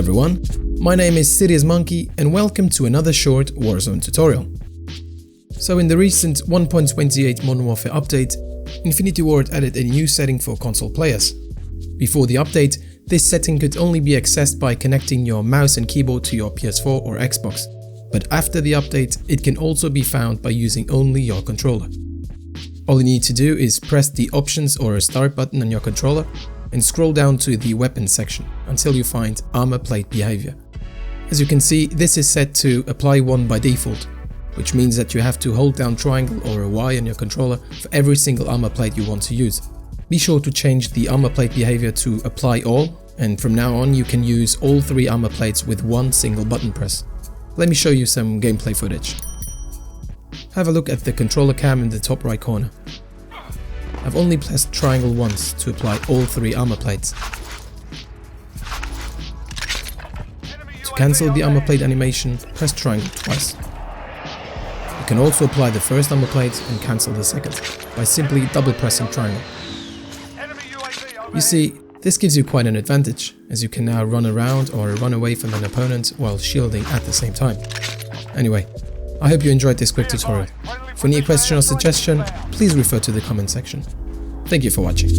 everyone, my name is Serious Monkey and welcome to another short Warzone tutorial. So in the recent 1.28 Modern Warfare update, Infinity Ward added a new setting for console players. Before the update, this setting could only be accessed by connecting your mouse and keyboard to your PS4 or Xbox, but after the update it can also be found by using only your controller. All you need to do is press the options or start button on your controller and scroll down to the weapons section until you find Armor Plate Behavior. As you can see, this is set to apply 1 by default, which means that you have to hold down triangle or a Y on your controller for every single armor plate you want to use. Be sure to change the armor plate behavior to apply all, and from now on you can use all 3 armor plates with one single button press. Let me show you some gameplay footage. Have a look at the controller cam in the top right corner. I've only pressed triangle once to apply all 3 armor plates. To cancel the armor plate animation, press triangle twice. You can also apply the first armor plate and cancel the second by simply double pressing triangle. You see, this gives you quite an advantage, as you can now run around or run away from an opponent while shielding at the same time. Anyway, I hope you enjoyed this quick tutorial. For any question or suggestion, please refer to the comment section. Thank you for watching.